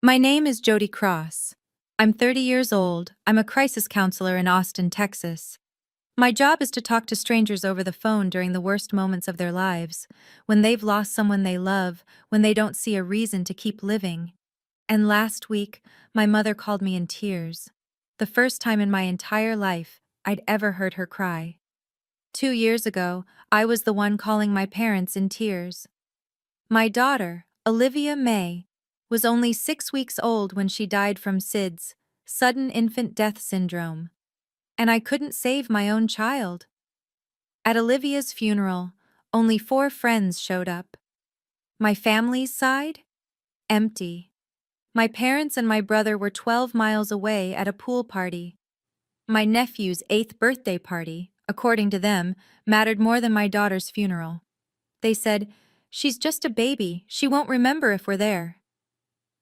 My name is Jody Cross. I'm 30 years old. I'm a crisis counselor in Austin, Texas. My job is to talk to strangers over the phone during the worst moments of their lives, when they've lost someone they love, when they don't see a reason to keep living. And last week, my mother called me in tears. The first time in my entire life I'd ever heard her cry. 2 years ago, I was the one calling my parents in tears. My daughter, Olivia May, was only 6 weeks old when she died from SIDS, sudden infant death syndrome. And I couldn't save my own child. At Olivia's funeral, only 4 friends showed up. My family's side? Empty. My parents and my brother were 12 miles away at a pool party. My nephew's 8th birthday party, according to them, mattered more than my daughter's funeral. They said, "She's just a baby, she won't remember if we're there."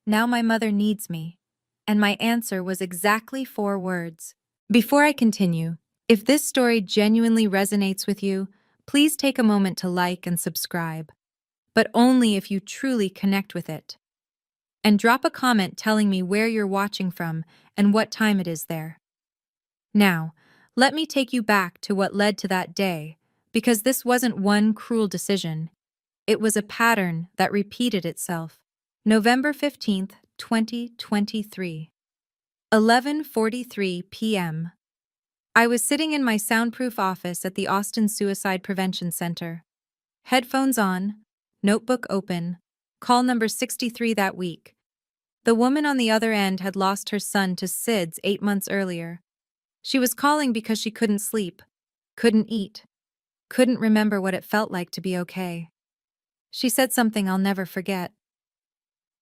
Now my mother needs me. And my answer was exactly 4 words. Before I continue, if this story genuinely resonates with you, please take a moment to like and subscribe, but only if you truly connect with it. And drop a comment telling me where you're watching from and what time it is there. Now, let me take you back to what led to that day, because this wasn't one cruel decision. It was a pattern that repeated itself. November 15th, 2023. 11:43 p.m. I was sitting in my soundproof office at the Austin Suicide Prevention Center. Headphones on, notebook open, call number 63 that week. The woman on the other end had lost her son to SIDS 8 months earlier. She was calling because she couldn't sleep, couldn't eat, couldn't remember what it felt like to be okay. She said something I'll never forget.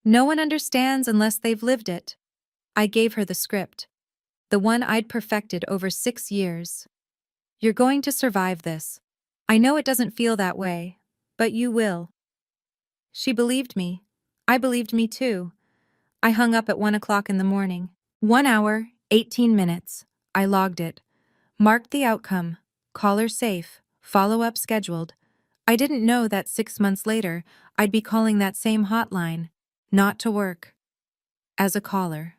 "No one understands unless they've lived it." I gave her the script, the one I'd perfected over 6 years. "You're going to survive this. I know it doesn't feel that way, but you will." She believed me. I believed me too. I hung up at 1 o'clock in the morning. 1 hour, 18 minutes. I logged it. Marked the outcome. Caller safe. Follow-up scheduled. I didn't know that 6 months later, I'd be calling that same hotline. Not to work. As a caller.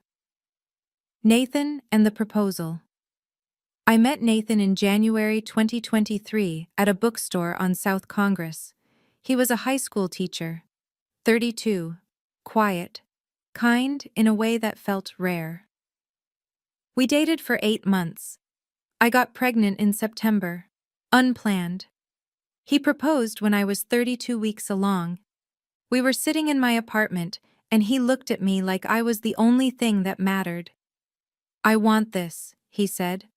Nathan and the proposal. I met Nathan in January 2023 at a bookstore on South Congress. He was a high school teacher. 32. Quiet. Kind in a way that felt rare. We dated for 8 months. I got pregnant in September. Unplanned. He proposed when I was 32 weeks along. We were sitting in my apartment, and he looked at me like I was the only thing that mattered. "I want this," he said.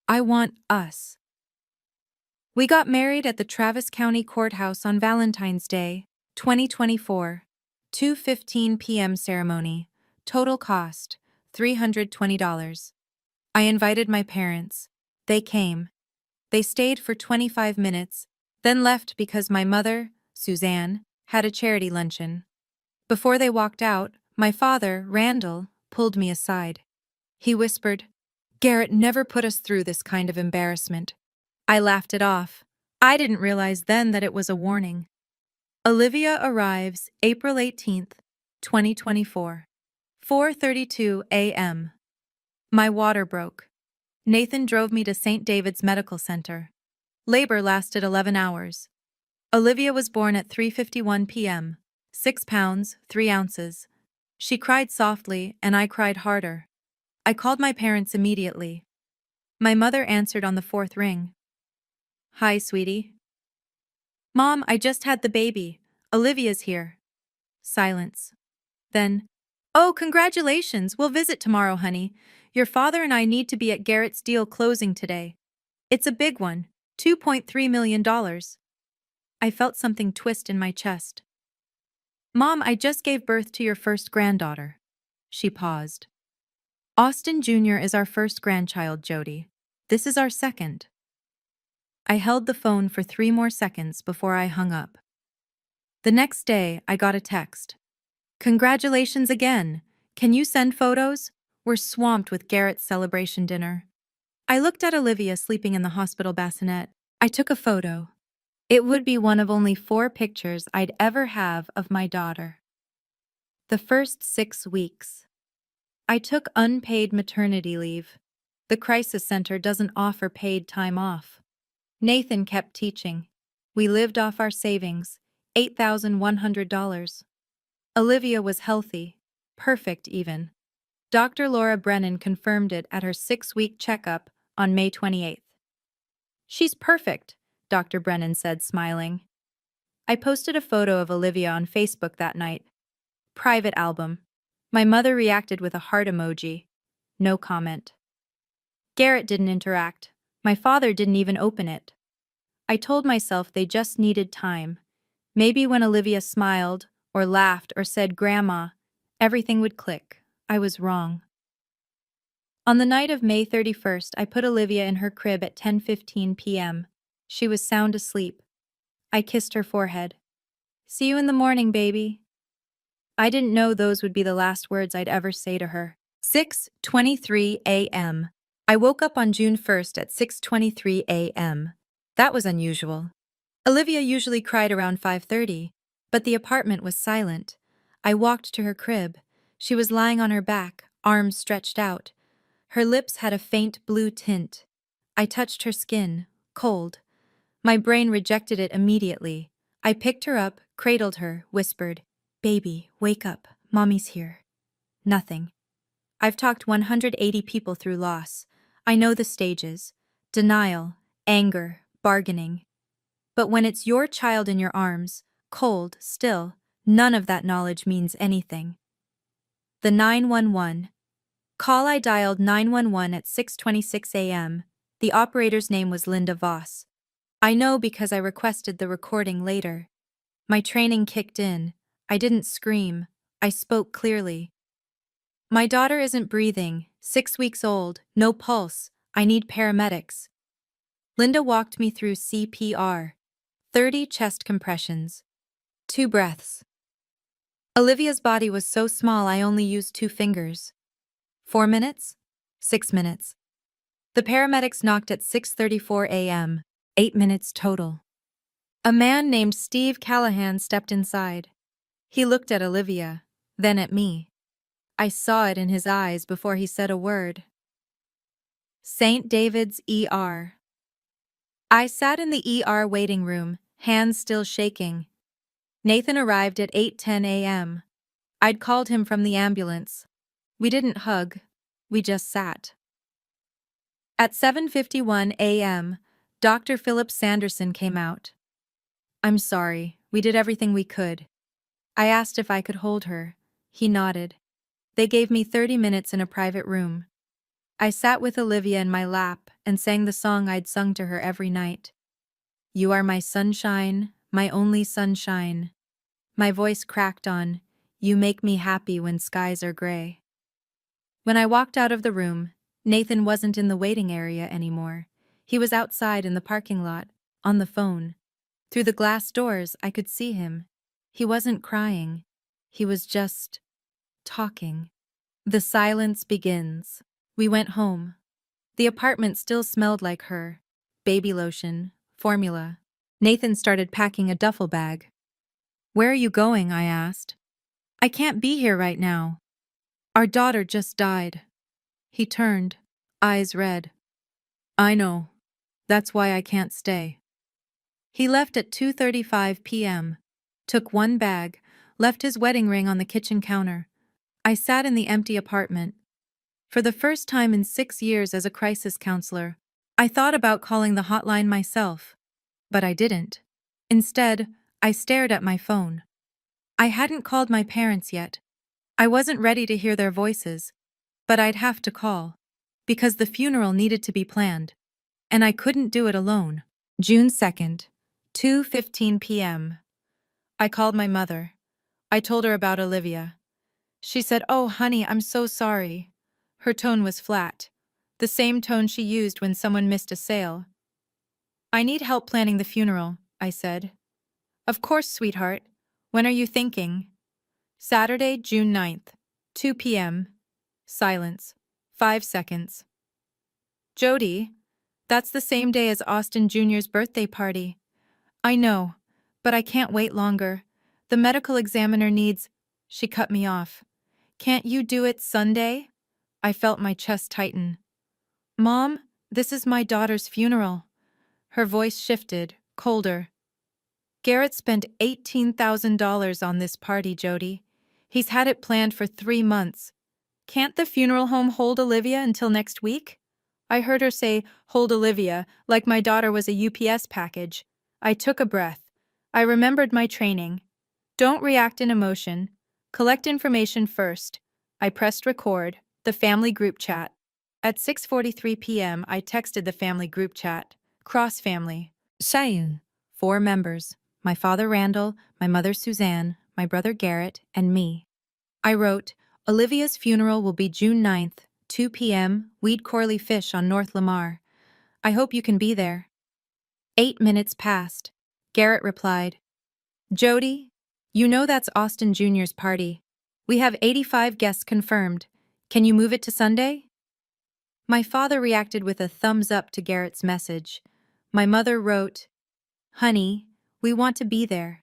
"I want us." We got married at the Travis County Courthouse on Valentine's Day, 2024. 2:15 p.m. ceremony. Total cost, $320. I invited my parents. They came. They stayed for 25 minutes, then left because my mother, Suzanne, had a charity luncheon. Before they walked out, my father, Randall, pulled me aside. He whispered, "Garrett never put us through this kind of embarrassment." I laughed it off. I didn't realize then that it was a warning. Olivia arrives April 18th, 2024. 4:32 a.m. My water broke. Nathan drove me to St. David's Medical Center. Labor lasted 11 hours. Olivia was born at 3:51 p.m., 6 pounds, 3 ounces. She cried softly, and I cried harder. I called my parents immediately. My mother answered on the 4th ring. "Hi, sweetie." "Mom, I just had the baby. Olivia's here." Silence. Then, "Oh, congratulations. We'll visit tomorrow, honey. Your father and I need to be at Garrett's deal closing today. It's a big one, $2.3 million. I felt something twist in my chest. "Mom, I just gave birth to your first granddaughter." She paused. "Austin Jr. is our first grandchild, Jody. This is our second." I held the phone for 3 more seconds before I hung up. The next day, I got a text. "Congratulations again. Can you send photos? We're swamped with Garrett's celebration dinner." I looked at Olivia sleeping in the hospital bassinet. I took a photo. It would be one of only 4 pictures I'd ever have of my daughter. The first 6 weeks. I took unpaid maternity leave. The crisis center doesn't offer paid time off. Nathan kept teaching. We lived off our savings, $8,100. Olivia was healthy, perfect even. Dr. Laura Brennan confirmed it at her 6-week checkup on May 28th. She's perfect, Dr. Brennan said, smiling. I posted a photo of Olivia on Facebook that night. Private album. My mother reacted with a heart emoji. No comment. Garrett didn't interact. My father didn't even open it. I told myself they just needed time. Maybe when Olivia smiled, or laughed, or said "Grandma," everything would click. I was wrong. On the night of May 31st, I put Olivia in her crib at 10:15 p.m. She was sound asleep. I kissed her forehead. "See you in the morning, baby." I didn't know those would be the last words I'd ever say to her. 6:23 a.m. I woke up on June 1st at 6:23 a.m. That was unusual. Olivia usually cried around 5:30, but the apartment was silent. I walked to her crib. She was lying on her back, arms stretched out. Her lips had a faint blue tint. I touched her skin, cold. My brain rejected it immediately. I picked her up, cradled her, whispered, "Baby, wake up, Mommy's here." Nothing. I've talked 180 people through loss. I know the stages: denial, anger, bargaining. But when it's your child in your arms, cold, still, none of that knowledge means anything. The 911 call. I dialed 911 at 6:26 a.m. The operator's name was Linda Voss. I know because I requested the recording later. My training kicked in. I didn't scream. I spoke clearly. "My daughter isn't breathing, 6 weeks old, no pulse. I need paramedics." Linda walked me through CPR. 30 chest compressions. 2 breaths. Olivia's body was so small I only used 2 fingers. 4 minutes? 6 minutes. The paramedics knocked at 6:34 a.m. 8 minutes total. A man named Steve Callahan stepped inside. He looked at Olivia, then at me. I saw it in his eyes before he said a word. St. David's ER. I sat in the ER waiting room, hands still shaking. Nathan arrived at 8:10 a.m. I'd called him from the ambulance. We didn't hug. We just sat. At 7:51 a.m., Dr. Philip Sanderson came out. "I'm sorry, we did everything we could." I asked if I could hold her. He nodded. They gave me 30 minutes in a private room. I sat with Olivia in my lap and sang the song I'd sung to her every night. "You are my sunshine, my only sunshine." My voice cracked on, "You make me happy when skies are gray." When I walked out of the room, Nathan wasn't in the waiting area anymore. He was outside in the parking lot, on the phone. Through the glass doors, I could see him. He wasn't crying. He was just talking. The silence begins. We went home. The apartment still smelled like her. Baby lotion, formula. Nathan started packing a duffel bag. "Where are you going?" I asked. "I can't be here right now. Our daughter just died." He turned, eyes red. "I know. That's why I can't stay." He left at 2:35 p.m., took one bag, left his wedding ring on the kitchen counter. I sat in the empty apartment. For the first time in 6 years as a crisis counselor, I thought about calling the hotline myself. But I didn't. Instead, I stared at my phone. I hadn't called my parents yet. I wasn't ready to hear their voices, but I'd have to call, because the funeral needed to be planned, and I couldn't do it alone. June 2nd, 2:15 p.m. I called my mother. I told her about Olivia. She said, "Oh, honey, I'm so sorry." Her tone was flat, the same tone she used when someone missed a sale. "I need help planning the funeral," I said. "Of course, sweetheart. When are you thinking?" "Saturday, June 9th, 2 p.m. Silence. 5 seconds. "Jody, that's the same day as Austin Jr.'s birthday party." "I know, but I can't wait longer. The medical examiner needs..." She cut me off. Can't you do it Sunday? I felt my chest tighten. Mom, this is my daughter's funeral. Her voice shifted, colder. Garrett spent $18,000 on this party, Jody. He's had it planned for 3 months. Can't the funeral home hold Olivia until next week? I heard her say, hold Olivia, like my daughter was a UPS package. I took a breath. I remembered my training. Don't react in emotion. Collect information first. I pressed record, the family group chat. At 6:43 p.m., I texted the family group chat. Cross family. Cheyenne. 4 members. My father Randall, my mother Suzanne, my brother Garrett, and me. I wrote, Olivia's funeral will be June 9th, 2 p.m., Weed Corley Fish on North Lamar. I hope you can be there. 8 minutes passed. Garrett replied, Jody, you know that's Austin Jr.'s party. We have 85 guests confirmed. Can you move it to Sunday? My father reacted with a thumbs up to Garrett's message. My mother wrote, Honey, we want to be there.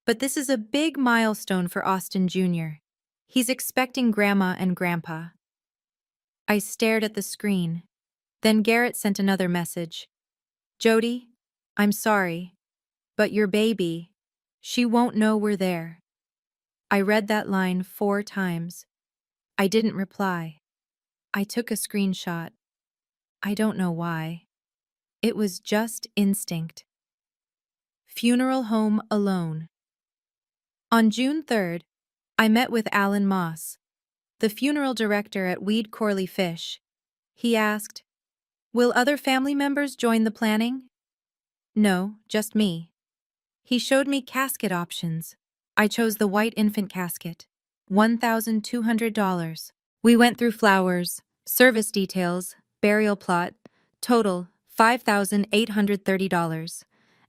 But this is a big milestone for Austin Jr. He's expecting Grandma and Grandpa. I stared at the screen. Then Garrett sent another message. Jody, I'm sorry, but your baby, she won't know we're there. I read that line 4 times. I didn't reply. I took a screenshot. I don't know why. It was just instinct. Funeral home alone. On June 3rd, I met with Alan Moss, the funeral director at Weed Corley Fish. He asked, Will other family members join the planning? No, just me. He showed me casket options. I chose the white infant casket, $1,200. We went through flowers, service details, burial plot, total $5,830.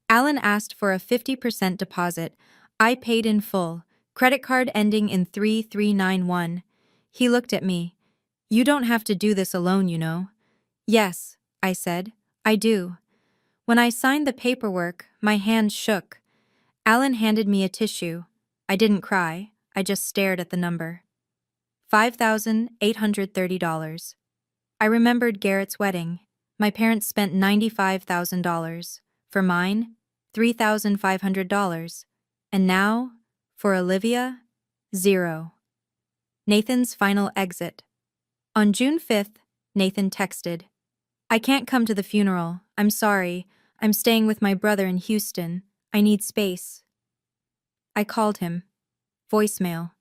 Alan asked for a 50% deposit. I paid in full, credit card ending in 3391. He looked at me. You don't have to do this alone, you know. Yes, I said, I do. When I signed the paperwork, my hands shook. Alan handed me a tissue. I didn't cry, I just stared at the number. $5,830. I remembered Garrett's wedding. My parents spent $95,000. For mine, $3,500. And now, for Olivia, 0. Nathan's final exit. On June 5th, Nathan texted, I can't come to the funeral. I'm sorry. I'm staying with my brother in Houston. I need space. I called him. Voicemail.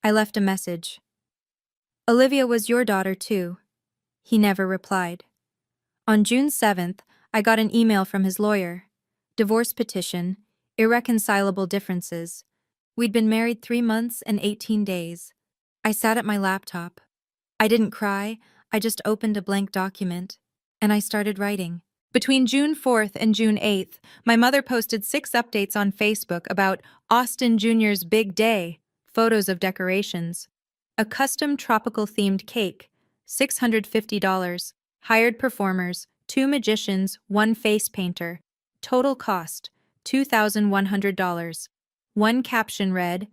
I left a message. Olivia was your daughter too. He never replied. On June 7th, I got an email from his lawyer. Divorce petition, irreconcilable differences. We'd been married 3 months and 18 days. I sat at my laptop. I didn't cry, I just opened a blank document. And I started writing. Between June 4th and June 8th, my mother posted 6 updates on Facebook about Austin Jr.'s big day, photos of decorations. A custom tropical-themed cake, $650. Hired performers, 2 magicians, 1 face painter. Total cost, $2,100. One caption read,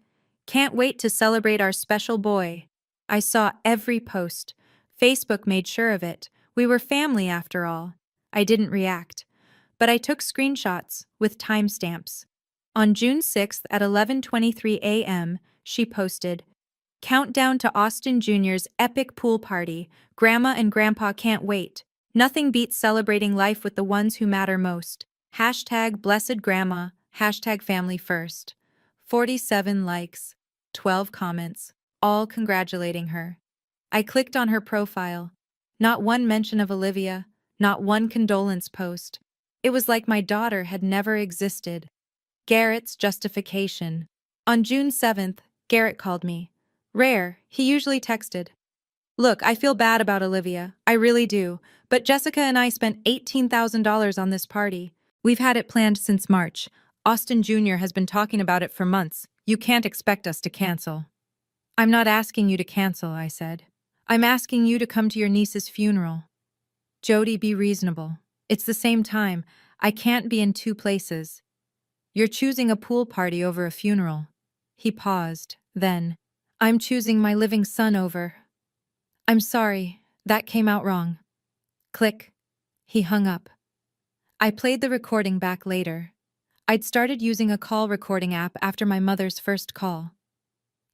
Can't wait to celebrate our special boy. I saw every post. Facebook made sure of it. We were family after all. I didn't react. But I took screenshots with timestamps. On June 6th at 11:23 a.m., she posted, Countdown to Austin Jr.'s epic pool party. Grandma and Grandpa can't wait. Nothing beats celebrating life with the ones who matter most. Hashtag Blessed Grandma. Hashtag Family First. 47 likes. 12 comments. All congratulating her. I clicked on her profile. Not one mention of Olivia. Not one condolence post. It was like my daughter had never existed. Garrett's justification. On June 7th, Garrett called me. Rare, he usually texted. Look, I feel bad about Olivia. I really do. But Jessica and I spent $18,000 on this party. We've had it planned since March. Austin Jr. has been talking about it for months. You can't expect us to cancel. I'm not asking you to cancel, I said. I'm asking you to come to your niece's funeral. Jody, be reasonable. It's the same time. I can't be in 2 places. You're choosing a pool party over a funeral. He paused. Then, I'm choosing my living son over. I'm sorry, that came out wrong. Click. He hung up. I played the recording back later. I'd started using a call recording app after my mother's first call.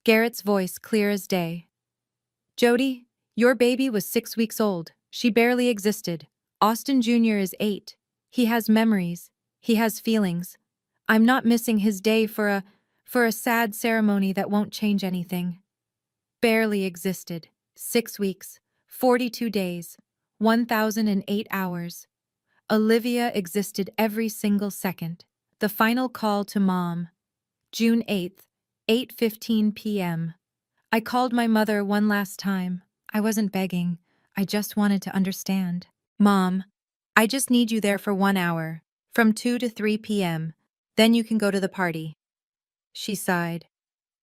Garrett's voice clear as day. Jody, your baby was 6 weeks old. She barely existed. Austin Jr. is 8. He has memories. He has feelings. I'm not missing his day for a sad ceremony that won't change anything. Barely existed. 6 weeks, 42 days, 1,008 hours. Olivia existed every single second. The final call to Mom. June 8th, 8:15 p.m. I called my mother one last time. I wasn't begging. I just wanted to understand. Mom, I just need you there for 1 hour, from 2 to 3 p.m. Then you can go to the party. She sighed.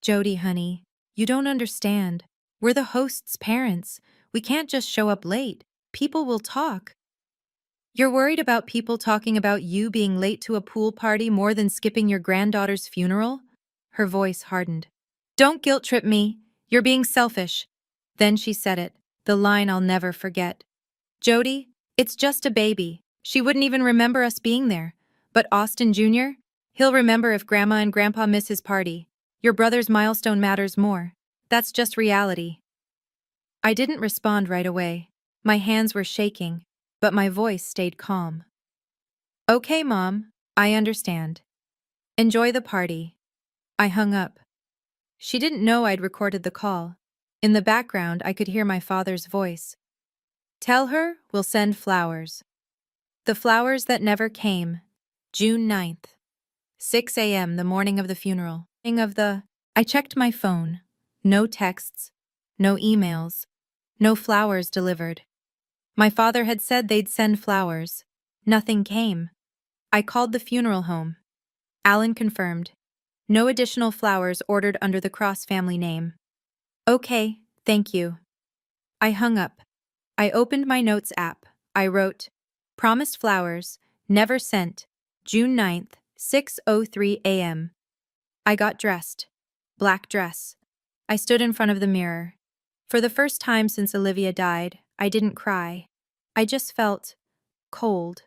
Jody, honey, you don't understand. We're the host's parents. We can't just show up late. People will talk. You're worried about people talking about you being late to a pool party more than skipping your granddaughter's funeral? Her voice hardened. Don't guilt-trip me. You're being selfish. Then she said it, the line I'll never forget. Jody, it's just a baby. She wouldn't even remember us being there. But Austin Jr.? He'll remember if Grandma and Grandpa miss his party. Your brother's milestone matters more. That's just reality. I didn't respond right away. My hands were shaking, but my voice stayed calm. Okay, Mom, I understand. Enjoy the party. I hung up. She didn't know I'd recorded the call. In the background, I could hear my father's voice. Tell her we'll send flowers. The flowers that never came. June 9th. 6 a.m. the morning of the funeral. I checked my phone. No texts. No emails. No flowers delivered. My father had said they'd send flowers. Nothing came. I called the funeral home. Alan confirmed. No additional flowers ordered under the Cross family name. Okay, thank you. I hung up. I opened my notes app. I wrote, Promised flowers, never sent, June 9th, 6:03 a.m. I got dressed. Black dress. I stood in front of the mirror. For the first time since Olivia died, I didn't cry. I just felt cold.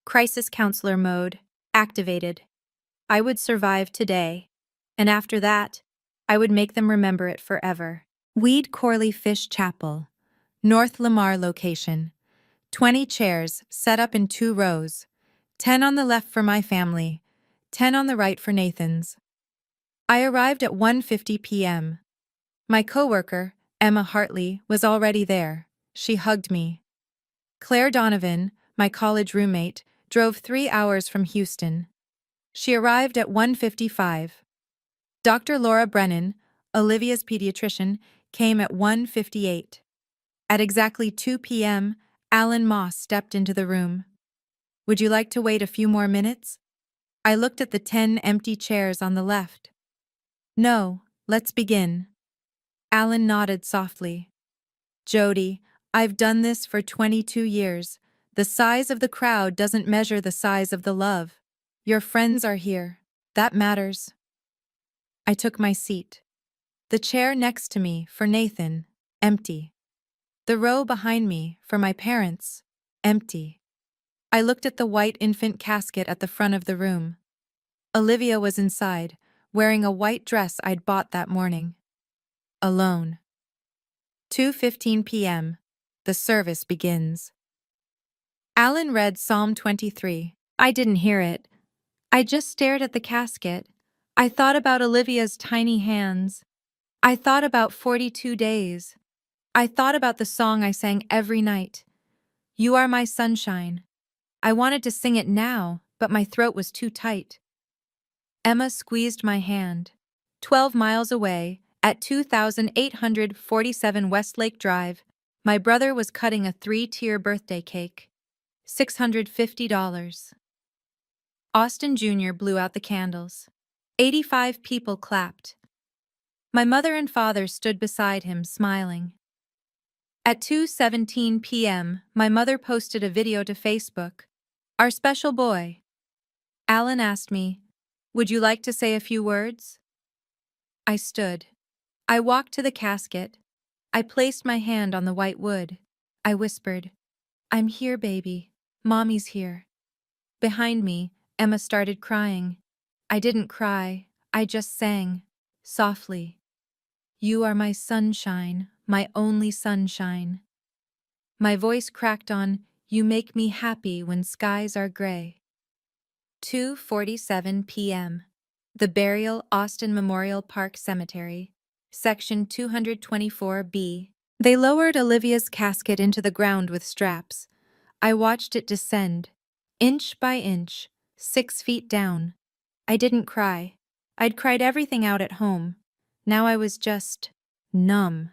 Crisis counselor mode activated. I would survive today. And after that, I would make them remember it forever. Weed Corley Fish Chapel. North Lamar location. 20 chairs set up in 2 rows. 10 on the left for my family. 10 on the right for Nathan's. I arrived at 1:50 p.m. My coworker, Emma Hartley, was already there. She hugged me. Claire Donovan, my college roommate, drove 3 hours from Houston. She arrived at 1:55. Dr. Laura Brennan, Olivia's pediatrician, came at 1:58. At exactly 2 p.m., Alan Moss stepped into the room. Would you like to wait a few more minutes? I looked at the 10 empty chairs on the left. No, let's begin. Alan nodded softly. Jody, I've done this for 22 years. The size of the crowd doesn't measure the size of the love. Your friends are here. That matters. I took my seat. The chair next to me, for Nathan, empty. The row behind me, for my parents, empty. I looked at the white infant casket at the front of the room. Olivia was inside, wearing a white dress I'd bought that morning. Alone. 2:15 p.m. The service begins. Alan read Psalm 23. I didn't hear it. I just stared at the casket. I thought about Olivia's tiny hands. I thought about 42 days. I thought about the song I sang every night. You are my sunshine. I wanted to sing it now, but my throat was too tight. Emma squeezed my hand. 12 miles away, at 2847 Westlake Drive, my brother was cutting a 3-tier birthday cake. $650. Austin Jr. blew out the candles. 85 people clapped. My mother and father stood beside him, smiling. At 2:17 p.m., my mother posted a video to Facebook. Our special boy. Alan asked me, would you like to say a few words? I stood. I walked to the casket. I placed my hand on the white wood. I whispered, "I'm here, baby. Mommy's here." Behind me, Emma started crying. I didn't cry, I just sang, softly. "You are my sunshine, my only sunshine." My voice cracked on, "You make me happy when skies are gray." 2:47 p.m. The Burial, Austin Memorial Park Cemetery, Section 224B. They lowered Olivia's casket into the ground with straps. I watched it descend, inch by inch, 6 feet down. I didn't cry. I'd cried everything out at home. Now I was just numb.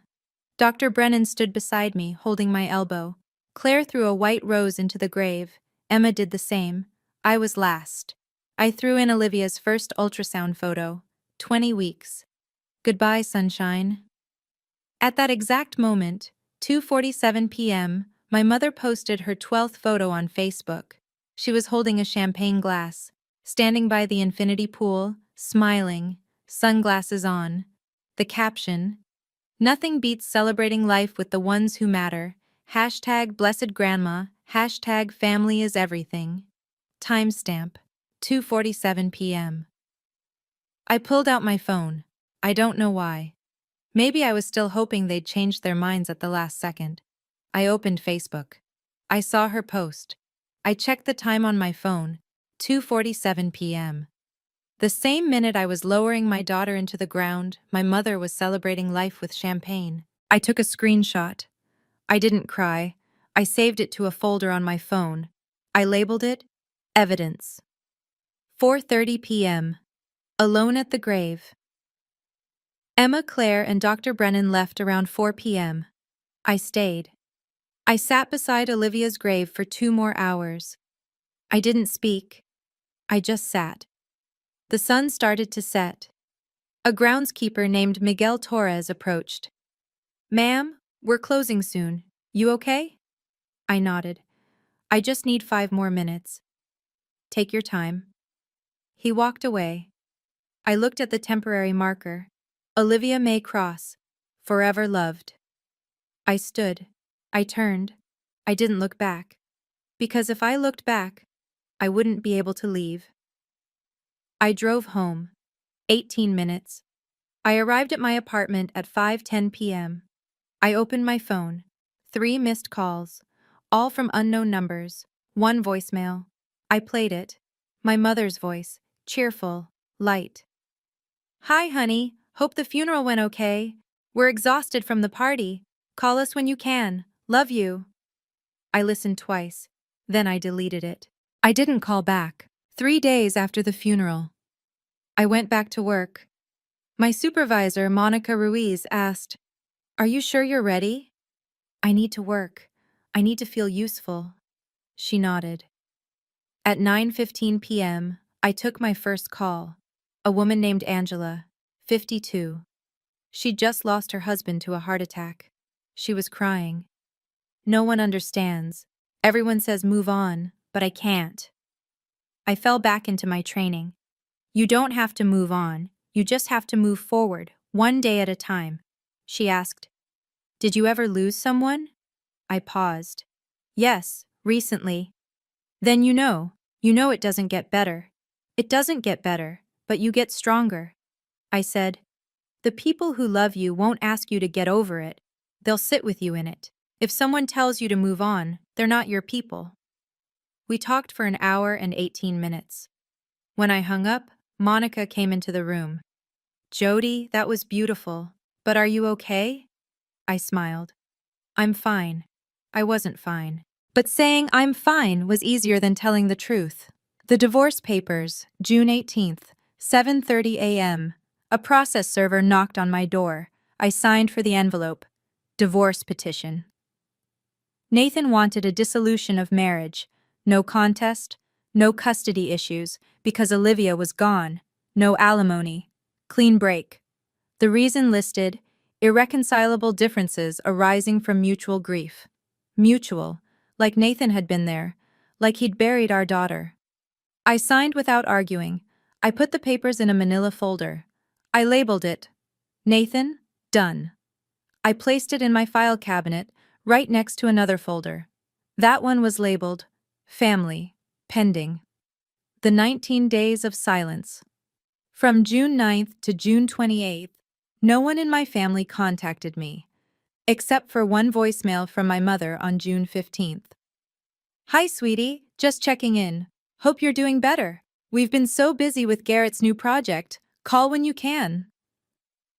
Dr. Brennan stood beside me, holding my elbow. Claire threw a white rose into the grave. Emma did the same. I was last. I threw in Olivia's first ultrasound photo. 20 weeks. Goodbye, sunshine. At that exact moment, 2:47 p.m., my mother posted her 12th photo on Facebook. She was holding a champagne glass, standing by the infinity pool, smiling, sunglasses on. The caption, "Nothing beats celebrating life with the ones who matter. Hashtag blessed grandma. Hashtag family is everything." Timestamp, 2:47 p.m. I pulled out my phone. I don't know why. Maybe I was still hoping they'd change their minds at the last second. I opened Facebook. I saw her post. I checked the time on my phone, 2:47 p.m. The same minute I was lowering my daughter into the ground, my mother was celebrating life with champagne. I took a screenshot. I didn't cry. I saved it to a folder on my phone. I labeled it Evidence. 4:30 p.m. Alone at the grave. Emma, Claire, and Dr. Brennan left around 4 p.m. I stayed. I sat beside Olivia's grave for 2 more hours. I didn't speak. I just sat. The sun started to set. A groundskeeper named Miguel Torres approached. "Ma'am, we're closing soon. You okay?" I nodded. "I just need 5 more minutes." "Take your time." He walked away. I looked at the temporary marker. Olivia May Cross. Forever loved. I stood. I turned. I didn't look back. Because if I looked back, I wouldn't be able to leave. I drove home. 18 minutes. I arrived at my apartment at 5:10 p.m. I opened my phone. 3 missed calls, all from unknown numbers. 1 voicemail. I played it. My mother's voice, cheerful, light. "Hi, honey. Hope the funeral went okay. We're exhausted from the party. Call us when you can. Love you." I listened twice. Then I deleted it. I didn't call back. 3 days after the funeral, I went back to work. My supervisor, Monica Ruiz, asked, "Are you sure you're ready?" "I need to work. I need to feel useful." She nodded. At 9:15 p.m., I took my first call. A woman named Angela, 52. She'd just lost her husband to a heart attack. She was crying. "No one understands. Everyone says move on, but I can't." I fell back into my training. You don't have to move on, you just have to move forward, one day at a time. She asked, "Did you ever lose someone?" I paused. "Yes, recently." "Then you know it doesn't get better. It doesn't get better, but you get stronger." I said, "The people who love you won't ask you to get over it. They'll sit with you in it. If someone tells you to move on, they're not your people." We talked for an hour and 18 minutes. When I hung up, Monica came into the room. "Jody, that was beautiful. But are you okay?" I smiled. "I'm fine." I wasn't fine. But saying I'm fine was easier than telling the truth. The divorce papers, June 18th, 7:30 a.m. A process server knocked on my door. I signed for the envelope. Divorce petition. Nathan wanted a dissolution of marriage. No contest, no custody issues, because Olivia was gone. No alimony. Clean break. The reason listed, irreconcilable differences arising from mutual grief. Mutual, like Nathan had been there, like he'd buried our daughter. I signed without arguing. I put the papers in a manila folder. I labeled it, Nathan, Done. I placed it in my file cabinet, right next to another folder. That one was labeled Family, Pending. The 19 Days of Silence. From June 9th to June 28th, no one in my family contacted me, except for one voicemail from my mother on June 15th. Hi, sweetie, just checking in. Hope you're doing better. We've been so busy with Garrett's new project. Call when you can.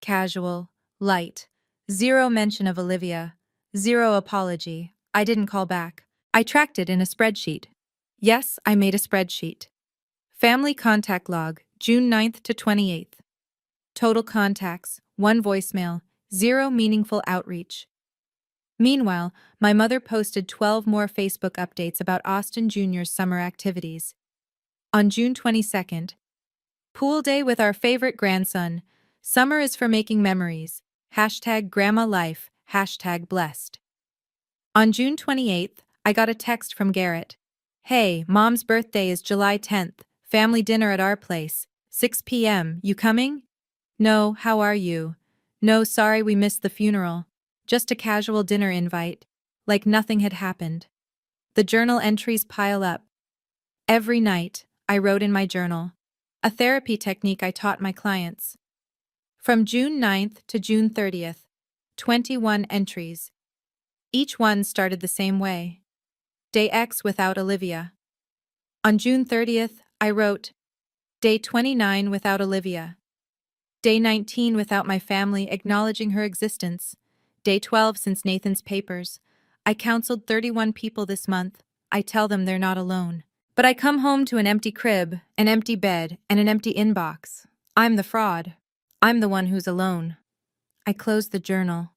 Casual, light, zero mention of Olivia, zero apology. I didn't call back. I tracked it in a spreadsheet. Yes, I made a spreadsheet. Family contact log, June 9th to 28th. Total contacts, 1 voicemail, 0 meaningful outreach. Meanwhile, my mother posted 12 more Facebook updates about Austin Jr.'s summer activities. On June 22nd, pool day with our favorite grandson. Summer is for making memories. Hashtag grandma life, hashtag blessed. On June 28th, I got a text from Garrett. Hey, Mom's birthday is July 10th. Family dinner at our place. 6 p.m. You coming? No, how are you? No, sorry we missed the funeral. Just a casual dinner invite. Like nothing had happened. The journal entries pile up. Every night, I wrote in my journal. A therapy technique I taught my clients. From June 9th to June 30th, 21 entries. Each one started the same way. Day X without Olivia. On June 30th, I wrote, Day 29 without Olivia. Day 19 without my family acknowledging her existence. Day 12 since Nathan's papers. I counseled 31 people this month. I tell them they're not alone. But I come home to an empty crib, an empty bed, and an empty inbox. I'm the fraud. I'm the one who's alone. I closed the journal.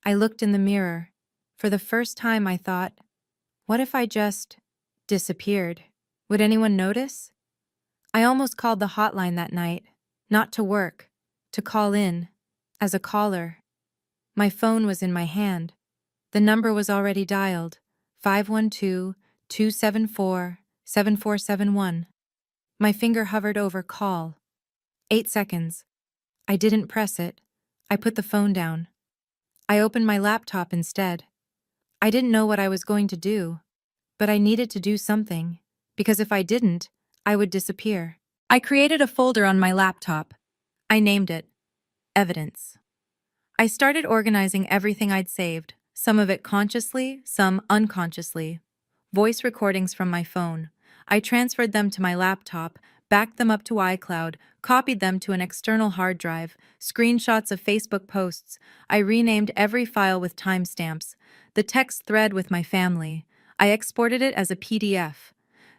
I looked in the mirror. For the first time I thought, what if I just disappeared? Would anyone notice? I almost called the hotline that night, not to work, to call in, as a caller. My phone was in my hand. The number was already dialed, 512-274-7471. My finger hovered over call. 8 seconds. I didn't press it. I put the phone down. I opened my laptop instead. I didn't know what I was going to do, but I needed to do something, because if I didn't, I would disappear. I created a folder on my laptop. I named it Evidence. I started organizing everything I'd saved, some of it consciously, some unconsciously. Voice recordings from my phone. I transferred them to my laptop, backed them up to iCloud, copied them to an external hard drive, screenshots of Facebook posts. I renamed every file with timestamps. The text thread with my family. I exported it as a PDF.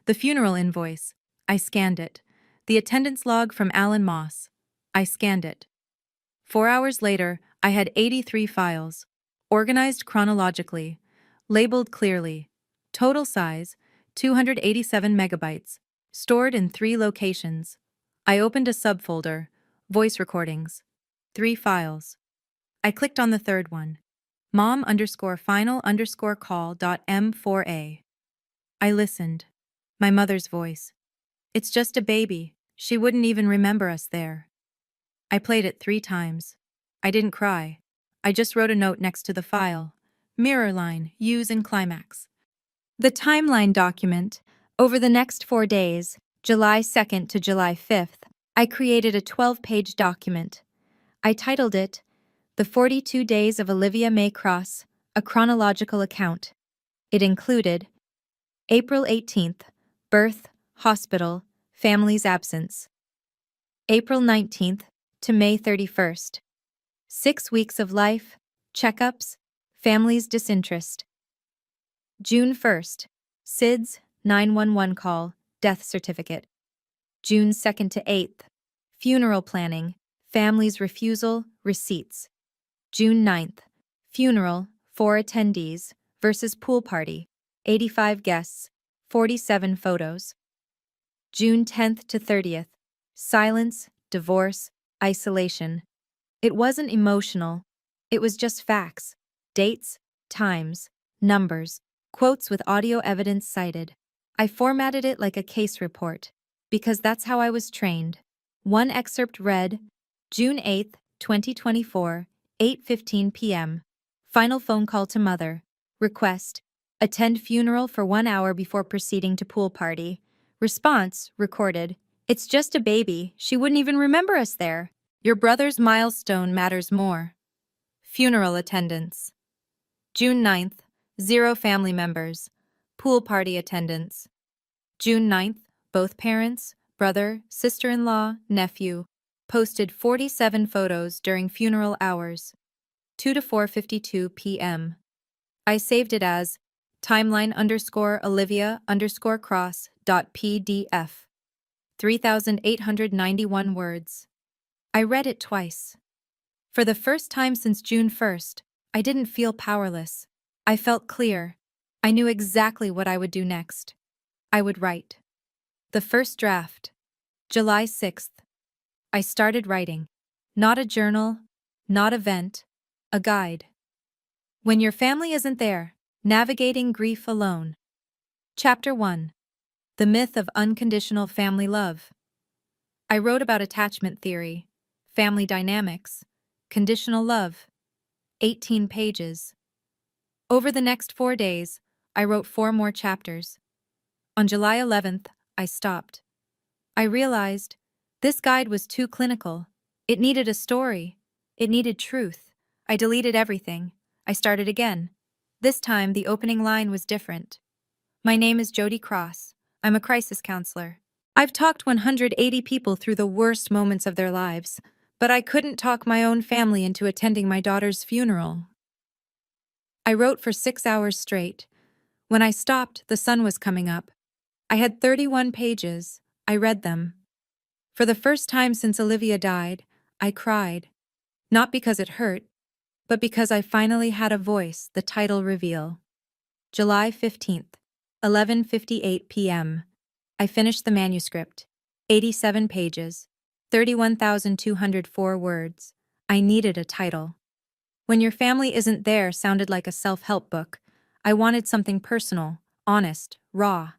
The funeral invoice. I scanned it. The attendance log from Alan Moss. I scanned it. 4 hours later, I had 83 files, organized chronologically, labeled clearly. Total size, 287 megabytes, stored in 3 locations. I opened a subfolder, voice recordings. 3 files. I clicked on the third one, mom_final_call.m4a. I listened. My mother's voice. It's just a baby. She wouldn't even remember us there. I played it 3 times. I didn't cry. I just wrote a note next to the file. Mirror line, use and climax. The timeline document. Over the next 4 days, July 2nd to July 5th, I created a 12-page document. I titled it, The 42 Days of Olivia May Cross, a Chronological Account. It included April 18th, birth, hospital, family's absence. April 19th to May 31st. 6 weeks of life, checkups, family's disinterest. June 1st, SIDS, 911 call, death certificate. June 2nd to 8th, funeral planning, family's refusal, receipts. June 9th, funeral, 4 attendees, versus pool party, 85 guests, 47 photos. June 10th to 30th, silence, divorce, isolation. It wasn't emotional. It was just facts, dates, times, numbers, quotes with audio evidence cited. I formatted it like a case report, because that's how I was trained. One excerpt read, June 8, 2024, 8:15 p.m. Final phone call to mother. Request: attend funeral for 1 hour before proceeding to pool party. Response: recorded. It's just a baby, she wouldn't even remember us there. Your brother's milestone matters more. Funeral attendance. June 9th, 0 family members. Pool party attendance. June 9th, both parents, brother, sister-in-law, nephew, posted 47 photos during funeral hours, 2 to 4:52 p.m. I saved it as timeline_Olivia_cross.pdf. 3,891 words. I read it twice. For the first time since June 1st, I didn't feel powerless. I felt clear. I knew exactly what I would do next. I would write. The first draft. July 6th. I started writing. Not a journal, not a vent, a guide. When your family isn't there, navigating grief alone. Chapter 1. The myth of unconditional family love. I wrote about attachment theory, family dynamics, conditional love. 18 pages. Over the next 4 days, I wrote 4 more chapters. On July 11th, I stopped. I realized this guide was too clinical. It needed a story. It needed truth. I deleted everything. I started again. This time, the opening line was different. My name is Jody Cross. I'm a crisis counselor. I've talked 180 people through the worst moments of their lives, but I couldn't talk my own family into attending my daughter's funeral. I wrote for 6 hours straight. When I stopped, the sun was coming up. I had 31 pages. I read them. For the first time since Olivia died, I cried. Not because it hurt, but because I finally had a voice, the title reveal. July 15th, 11:58 p.m. I finished the manuscript. 87 pages. 31,204 words. I needed a title. When Your Family Isn't There sounded like a self-help book. I wanted something personal, honest, raw.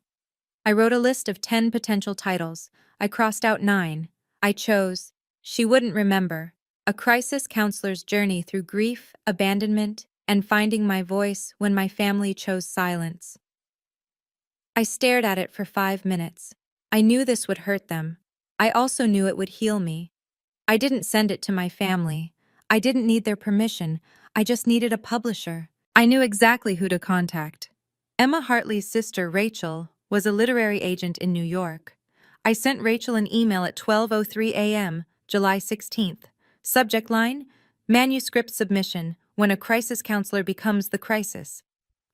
I wrote a list of 10 potential titles. I crossed out 9. I chose She Wouldn't Remember, a crisis counselor's journey through grief, abandonment, and finding my voice when my family chose silence. I stared at it for 5 minutes. I knew this would hurt them. I also knew it would heal me. I didn't send it to my family. I didn't need their permission. I just needed a publisher. I knew exactly who to contact. Emma Hartley's sister, Rachel, was a literary agent in New York. I sent Rachel an email at 12:03 a.m., July 16th. Subject line: Manuscript submission, when a crisis counselor becomes the crisis.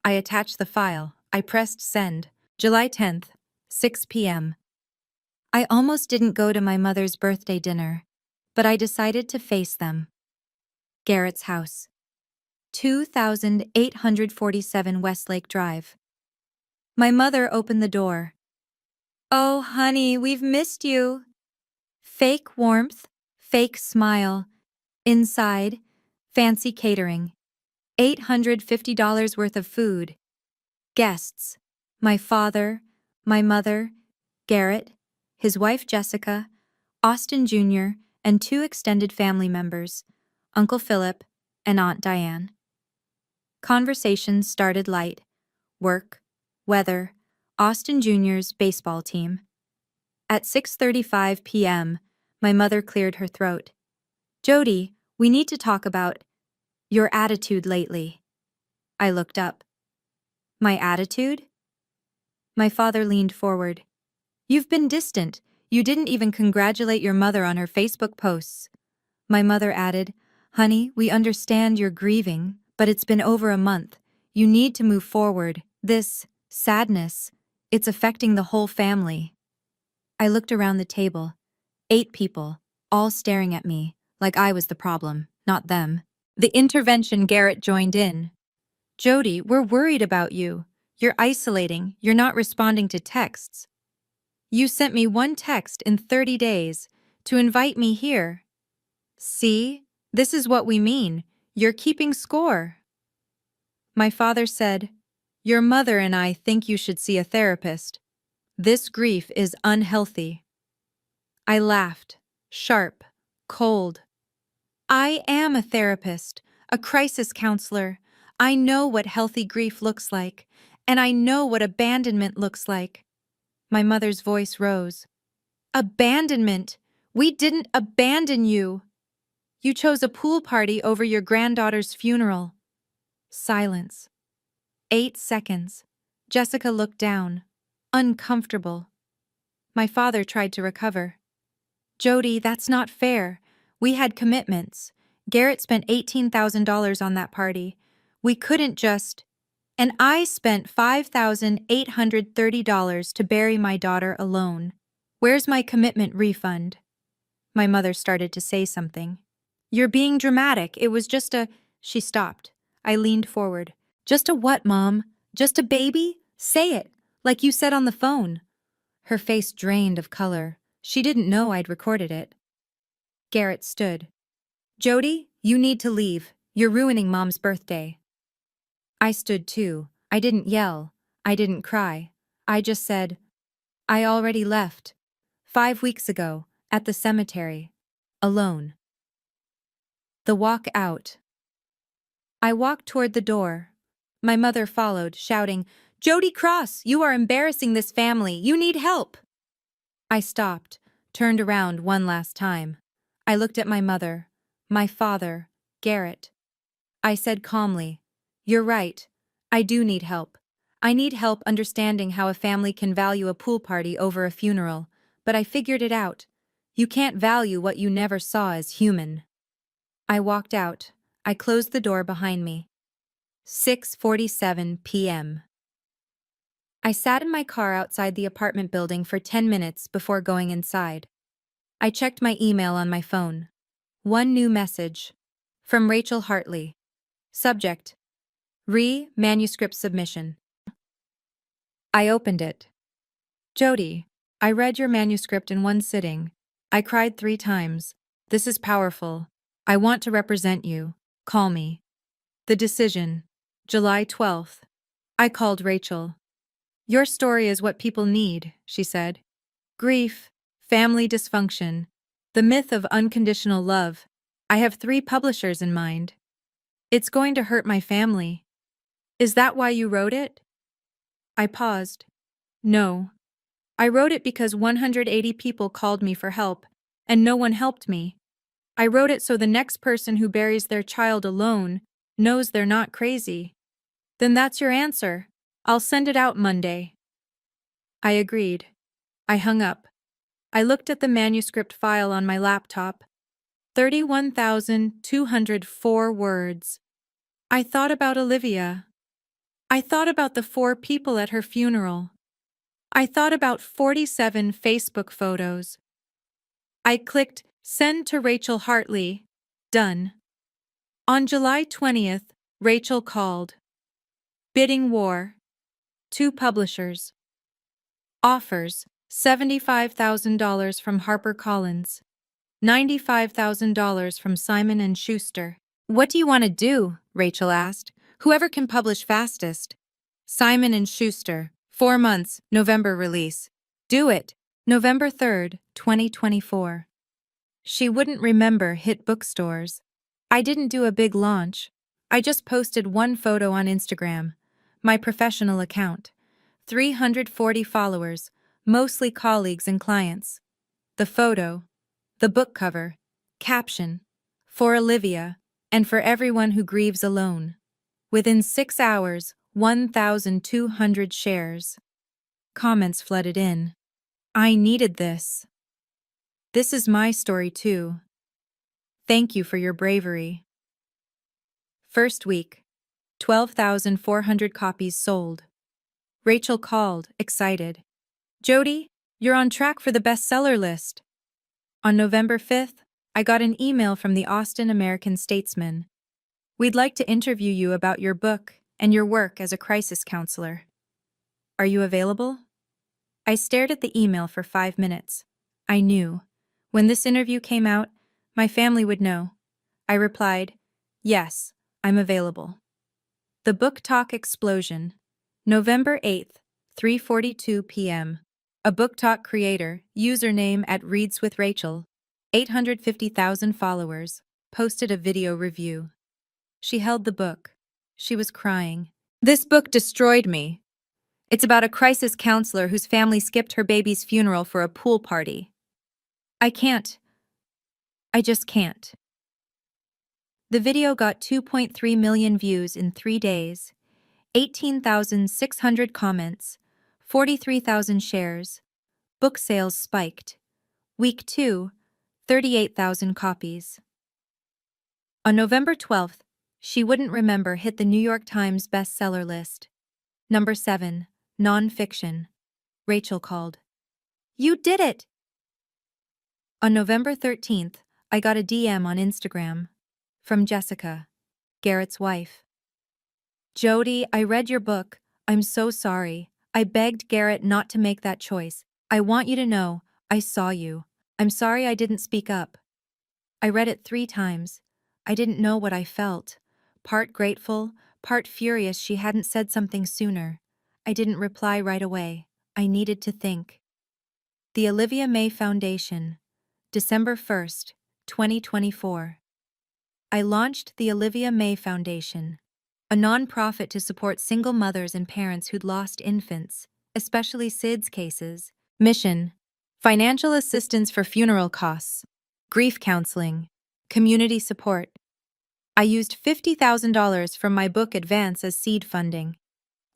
I attached the file. I pressed send. July 10th, 6 p.m. I almost didn't go to my mother's birthday dinner, but I decided to face them. Garrett's house. 2847 Westlake Drive. My mother opened the door. "Oh, honey, we've missed you." Fake warmth, fake smile. Inside, fancy catering. $850 worth of food. Guests: my father, my mother, Garrett, his wife Jessica, Austin Jr., and 2 extended family members, Uncle Philip and Aunt Diane. Conversations started light. Work, weather, Austin Jr.'s baseball team. At 6:35 p.m., my mother cleared her throat. "Jody, we need to talk about your attitude lately." I looked up. My attitude? My father leaned forward. "You've been distant. You didn't even congratulate your mother on her Facebook posts." My mother added, "Honey, we understand you're grieving, but it's been over a month. You need to move forward. This sadness, it's affecting the whole family." I looked around the table. 8 people, all staring at me, like I was the problem, not them. The intervention Garrett joined in. "Jody, we're worried about you. You're isolating, you're not responding to texts. You sent me 1 text in 30 days to invite me here. See, this is what we mean. You're keeping score." My father said, "Your mother and I think you should see a therapist. This grief is unhealthy." I laughed, sharp, cold. "I am a therapist. a crisis counselor. I know what healthy grief looks like, and I know what abandonment looks like. My mother's voice rose. Abandonment! We didn't abandon you! You chose a pool party over your granddaughter's funeral. Silence. 8 seconds. Jessica looked down, uncomfortable. My father tried to recover. Jody, that's not fair. We had commitments. Garrett spent $18,000 on that party. We couldn't just... And I spent $5,830 to bury my daughter alone. Where's my commitment refund? My mother started to say something. You're being dramatic. It was just a... She stopped. I leaned forward. Just a what, Mom? Just a baby? Say it, like you said on the phone. Her face drained of color. She didn't know I'd recorded it. Garrett stood. Jody, you need to leave. You're ruining Mom's birthday. I stood too. I didn't yell. I didn't cry. I just said, I already left. 5 weeks ago, at the cemetery. Alone. The walk out. I walked toward the door. My mother followed, shouting, Jody Cross, you are embarrassing this family. You need help. I stopped, turned around one last time. I looked at my mother, my father, Garrett. I said calmly, You're right. I do need help. I need help understanding how a family can value a pool party over a funeral, but I figured it out. You can't value what you never saw as human. I walked out. I closed the door behind me. 6:47 p.m. I sat in my car outside the apartment building for 10 minutes before going inside. I checked my email on my phone. One new message. From Rachel Hartley. Subject. Manuscript submission. I opened it. Jody, I read your manuscript in one sitting. I cried 3 times. This is powerful. I want to represent you. Call me. The decision. July 12th. I called Rachel. Your story is what people need, she said. Grief, family dysfunction, the myth of unconditional love. I have 3 publishers in mind. It's going to hurt my family. Is that why you wrote it? I paused. No. I wrote it because 180 people called me for help, and no one helped me. I wrote it so the next person who buries their child alone knows they're not crazy. Then that's your answer. I'll send it out Monday. I agreed. I hung up. I looked at the manuscript file on my laptop. 31,204 words. I thought about Olivia. I thought about the 4 people at her funeral. I thought about 47 Facebook photos. I clicked Send to Rachel Hartley. Done. On July 20th, Rachel called. Bidding war. 2 publishers. Offers, $75,000 from HarperCollins. $95,000 from Simon & Schuster. What do you want to do? Rachel asked. Whoever can publish fastest. Simon & Schuster. 4 months, November release. Do it. November 3rd, 2024. She wouldn't remember hit bookstores. I didn't do a big launch. I just posted 1 photo on Instagram. My professional account. 340 followers, mostly colleagues and clients. The photo. The book cover. Caption. For Olivia, and for everyone who grieves alone. Within 6 hours, 1,200 shares. Comments flooded in. I needed this. This is my story too. Thank you for your bravery. First week. 12,400 copies sold. Rachel called, excited. Jody, you're on track for the bestseller list. On November 5th, I got an email from the Austin American-Statesman. We'd like to interview you about your book and your work as a crisis counselor. Are you available? I stared at the email for 5 minutes. I knew. When this interview came out, my family would know. I replied, Yes, I'm available. The Book Talk Explosion. November 8th, 3:42 p.m. A Book Talk creator, username @ReadsWithRachel, 850,000 followers, posted a video review. She held the book. She was crying. This book destroyed me. It's about a crisis counselor whose family skipped her baby's funeral for a pool party. I can't. I just can't. The video got 2.3 million views in 3 days, 18,600 comments, 43,000 shares. Book sales spiked. Week 2, 38,000 copies. On November 12th, She Wouldn't Remember hit the New York Times bestseller list. Number 7, Nonfiction. Rachel called. You did it! On November 13th, I got a DM on Instagram. From Jessica, Garrett's wife. Jody, I read your book. I'm so sorry. I begged Garrett not to make that choice. I want you to know, I saw you. I'm sorry I didn't speak up. I read it 3 times. I didn't know what I felt. Part grateful, part furious she hadn't said something sooner. I didn't reply right away. I needed to think. The Olivia May Foundation, December 1st, 2024. I launched the Olivia May Foundation, a nonprofit to support single mothers and parents who'd lost infants, especially SIDS cases. Mission: financial assistance for funeral costs, grief counseling, community support. I used $50,000 from my book advance as seed funding.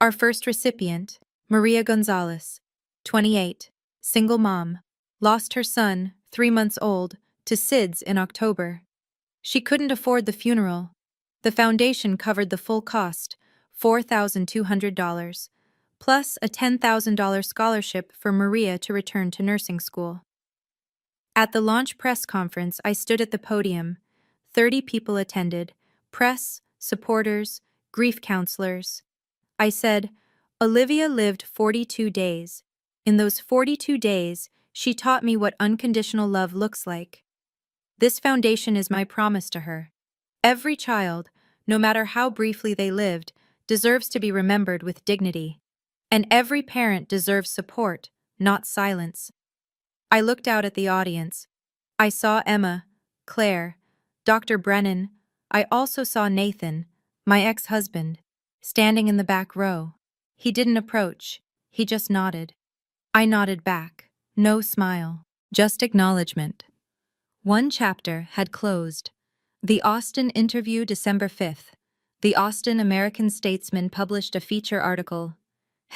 Our first recipient, Maria Gonzalez, 28, single mom, lost her son, 3 months old, to SIDS in October. She couldn't afford the funeral. The foundation covered the full cost, $4,200, plus a $10,000 scholarship for Maria to return to nursing school. At the launch press conference, I stood at the podium. 30 people attended: press, supporters, grief counselors. I said, Olivia lived 42 days. In those 42 days, she taught me what unconditional love looks like. This foundation is my promise to her. Every child, no matter how briefly they lived, deserves to be remembered with dignity. And every parent deserves support, not silence. I looked out at the audience. I saw Emma, Claire, Dr. Brennan. I also saw Nathan, my ex-husband, standing in the back row. He didn't approach. He just nodded. I nodded back. No smile, just acknowledgement. One chapter had closed. The Austin Interview, December 5th. The Austin American-Statesman published a feature article.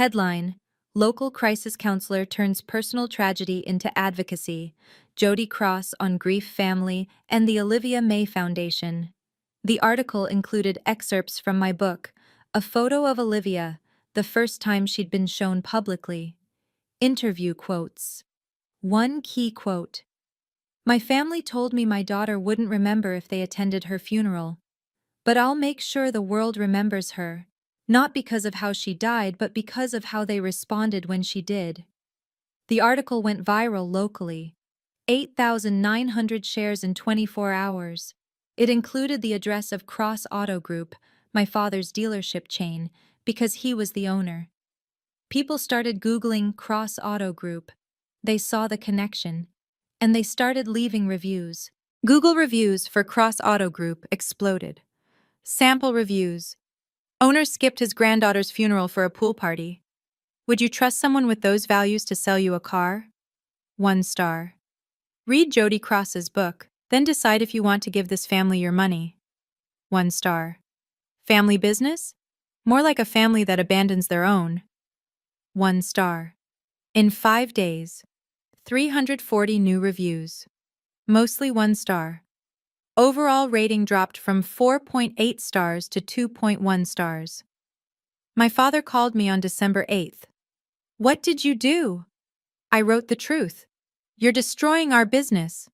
Headline: Local Crisis Counselor Turns Personal Tragedy into Advocacy. Jody Cross on Grief Family and the Olivia May Foundation. The article included excerpts from my book, a photo of Olivia, the first time she'd been shown publicly. Interview quotes. One key quote. My family told me my daughter wouldn't remember if they attended her funeral. But I'll make sure the world remembers her, not because of how she died, but because of how they responded when she did. The article went viral locally. 8,900 shares in 24 hours. It included the address of Cross Auto Group, my father's dealership chain, because he was the owner. People started Googling Cross Auto Group. They saw the connection. And they started leaving reviews. Google reviews for Cross Auto Group exploded. Sample reviews. Owner skipped his granddaughter's funeral for a pool party. Would you trust someone with those values to sell you a car? 1 star. Read Jody Cross's book, then decide if you want to give this family your money. 1 star. Family business? More like a family that abandons their own. 1 star. In 5 days, 340 new reviews. Mostly 1 star. Overall rating dropped from 4.8 stars to 2.1 stars. My father called me on December 8th. What did you do? I wrote the truth. You're destroying our business.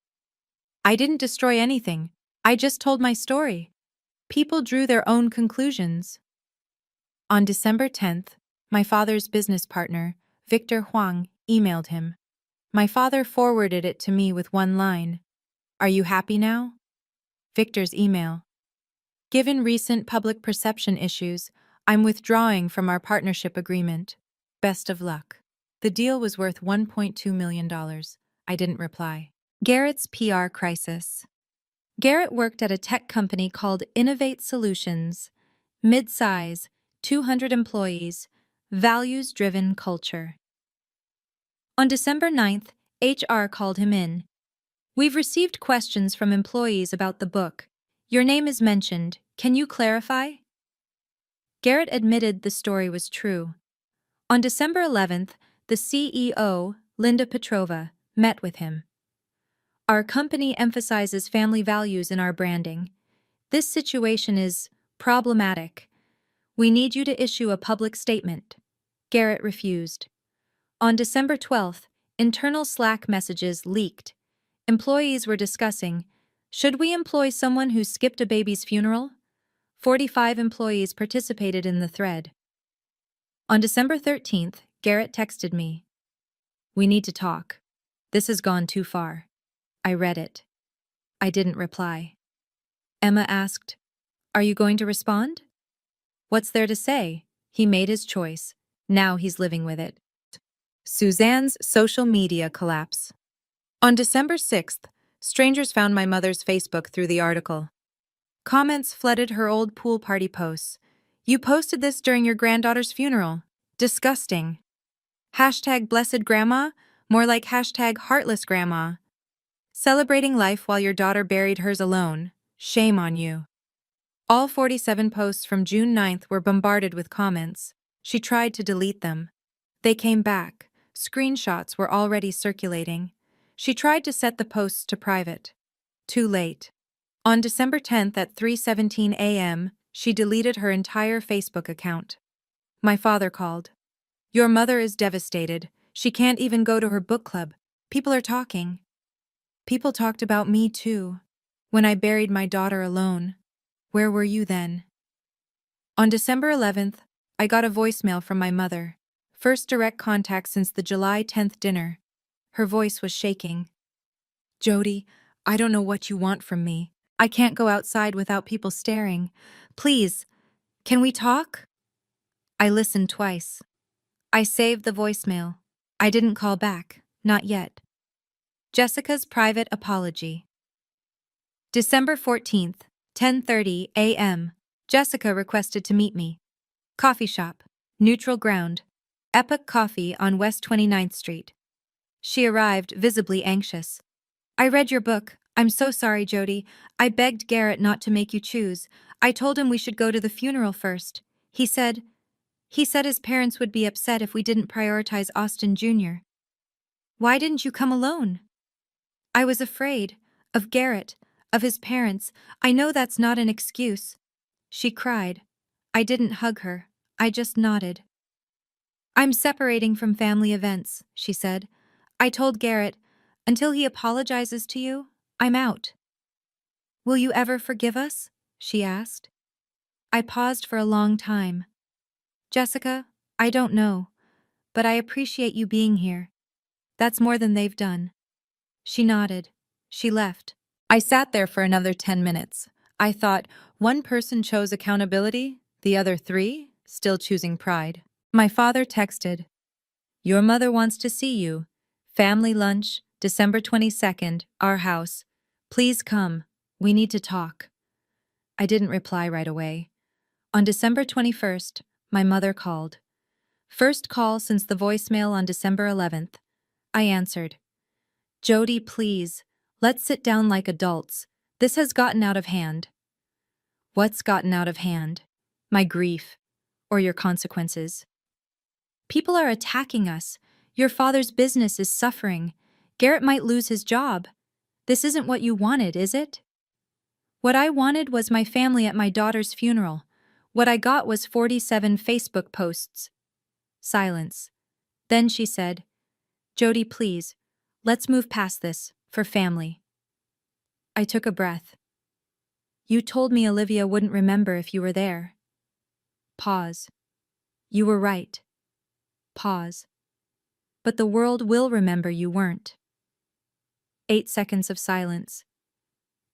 I didn't destroy anything. I just told my story. People drew their own conclusions. On December 10th, my father's business partner, Victor Huang, emailed him. My father forwarded it to me with one line. Are you happy now? Victor's email. Given recent public perception issues, I'm withdrawing from our partnership agreement. Best of luck. The deal was worth $1.2 million. I didn't reply. Garrett's PR crisis. Garrett worked at a tech company called Innovate Solutions, mid-size, 200 employees, values-driven culture. On December 9th, HR called him in. We've received questions from employees about the book. Your name is mentioned. Can you clarify? Garrett admitted the story was true. On December 11th, the CEO, Linda Petrova, met with him. Our company emphasizes family values in our branding. This situation is problematic. We need you to issue a public statement. Garrett refused. On December 12th, internal Slack messages leaked. Employees were discussing, should we employ someone who skipped a baby's funeral? 45 employees participated in the thread. On December 13th, Garrett texted me. We need to talk. This has gone too far. I read it. I didn't reply. Emma asked, are you going to respond? What's there to say? He made his choice. Now he's living with it. Suzanne's social media collapse. On December 6th, strangers found my mother's Facebook through the article. Comments flooded her old pool party posts. You posted this during your granddaughter's funeral. Disgusting. Hashtag blessed grandma, more like hashtag heartless grandma. Celebrating life while your daughter buried hers alone. Shame on you. All 47 posts from June 9th were bombarded with comments. She tried to delete them. They came back. Screenshots were already circulating. She tried to set the posts to private. Too late. On December 10th at 3:17 a.m., she deleted her entire Facebook account. My father called. Your mother is devastated. She can't even go to her book club. People are talking. People talked about me too. When I buried my daughter alone. Where were you then? On December 11th, I got a voicemail from my mother. First direct contact since the July 10th dinner. Her voice was shaking. Jody, I don't know what you want from me. I can't go outside without people staring. Please, can we talk? I listened twice. I saved the voicemail. I didn't call back, not yet. Jessica's private apology. December 14th, 10:30 a.m. Jessica requested to meet me. Coffee shop, neutral ground. Epic Coffee on West 29th Street. She arrived, visibly anxious. I read your book. I'm so sorry, Jody. I begged Garrett not to make you choose. I told him we should go to the funeral first. He said his parents would be upset if we didn't prioritize Austin Jr. Why didn't you come alone? I was afraid. Of Garrett. Of his parents. I know that's not an excuse. She cried. I didn't hug her. I just nodded. I'm separating from family events, she said. I told Garrett, until he apologizes to you, I'm out. Will you ever forgive us? She asked. I paused for a long time. Jessica, I don't know, but I appreciate you being here. That's more than they've done. She nodded. She left. I sat there for another 10 minutes. I thought, one person chose accountability, the other 3 still choosing pride. My father texted, your mother wants to see you. Family lunch, December 22nd, our house. Please come. We need to talk. I didn't reply right away. On December 21st, my mother called. First call since the voicemail on December 11th. I answered. Jody, please. Let's sit down like adults. This has gotten out of hand. What's gotten out of hand? My grief. Or your consequences. People are attacking us. Your father's business is suffering. Garrett might lose his job. This isn't what you wanted, is it? What I wanted was my family at my daughter's funeral. What I got was 47 Facebook posts. Silence. Then she said, Jody, please, let's move past this, for family. I took a breath. You told me Olivia wouldn't remember if you were there. Pause. You were right. Pause. But the world will remember you weren't. 8 seconds of silence.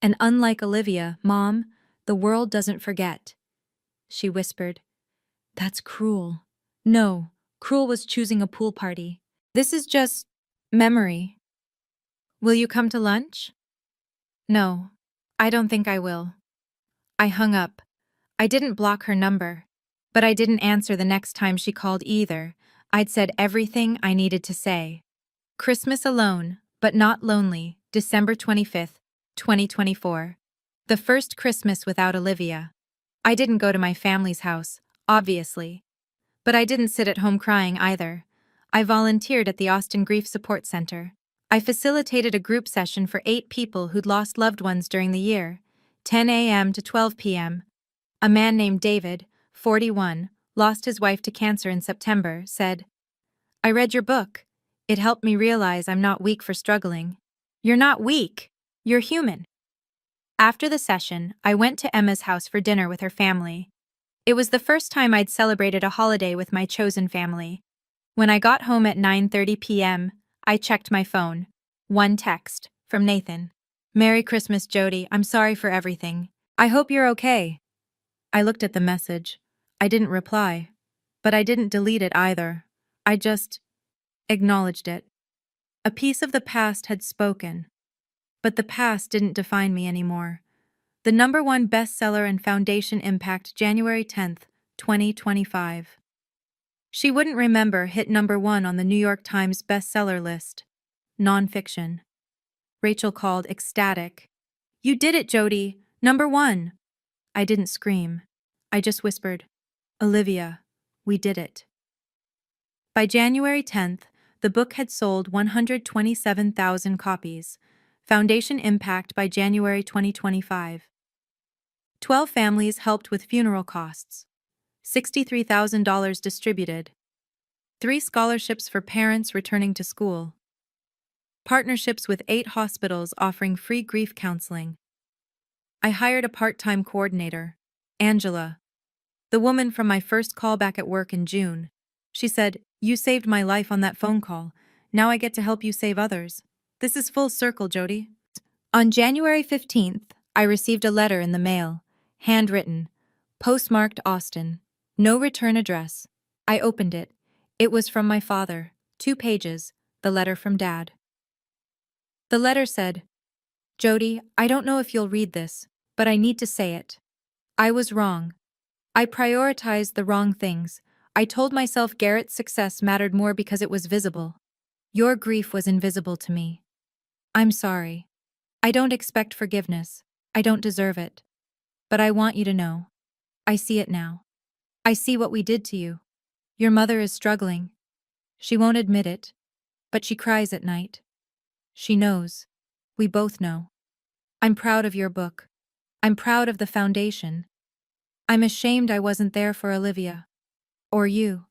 And unlike Olivia, Mom, the world doesn't forget. She whispered. That's cruel. No, cruel was choosing a pool party. This is just memory. Will you come to lunch? No. I don't think I will. I hung up. I didn't block her number, but I didn't answer the next time she called either. I'd said everything I needed to say. Christmas alone, but not lonely, December 25th, 2024. The first Christmas without Olivia. I didn't go to my family's house, obviously. But I didn't sit at home crying either. I volunteered at the Austin Grief Support Center. I facilitated a group session for 8 people who'd lost loved ones during the year, 10 a.m. to 12 p.m. A man named David, 41, lost his wife to cancer in September, said, "I read your book. It helped me realize I'm not weak for struggling." You're not weak. You're human. After the session, I went to Emma's house for dinner with her family. It was the first time I'd celebrated a holiday with my chosen family. When I got home at 9:30 p.m., I checked my phone. One text, from Nathan. "Merry Christmas, Jody. I'm sorry for everything. I hope you're okay." I looked at the message. I didn't reply. But I didn't delete it either. I just acknowledged it. A piece of the past had spoken. But the past didn't define me anymore. The #1 bestseller and Foundation Impact, January 10th, 2025. She Wouldn't Remember hit #1 on the New York Times bestseller list. Nonfiction. Rachel called, ecstatic. "You did it, Jody! #1! I didn't scream. I just whispered, "Olivia, we did it." By January 10th, the book had sold 127,000 copies. Foundation Impact by January 2025. 12 families helped with funeral costs. $63,000 distributed. 3 scholarships for parents returning to school. Partnerships with 8 hospitals offering free grief counseling. I hired a part-time coordinator, Angela, the woman from my first call back at work in June. She said, "You saved my life on that phone call. Now I get to help you save others. This is full circle, Jody." On January 15th, I received a letter in the mail, handwritten, postmarked Austin, no return address. I opened it. It was from my father, 2 pages, the letter from Dad. The letter said, "Jody, I don't know if you'll read this, but I need to say it. I was wrong. I prioritized the wrong things. I told myself Garrett's success mattered more because it was visible. Your grief was invisible to me. I'm sorry. I don't expect forgiveness. I don't deserve it. But I want you to know. I see it now. I see what we did to you. Your mother is struggling. She won't admit it, but she cries at night. She knows. We both know. I'm proud of your book. I'm proud of the foundation. I'm ashamed I wasn't there for Olivia. Or you.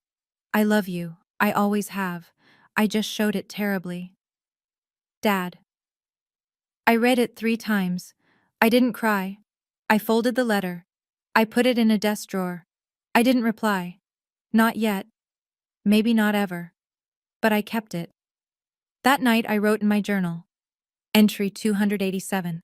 I love you. I always have. I just showed it terribly. Dad." I read it 3 times. I didn't cry. I folded the letter. I put it in a desk drawer. I didn't reply. Not yet. Maybe not ever. But I kept it. That night I wrote in my journal. Entry 287.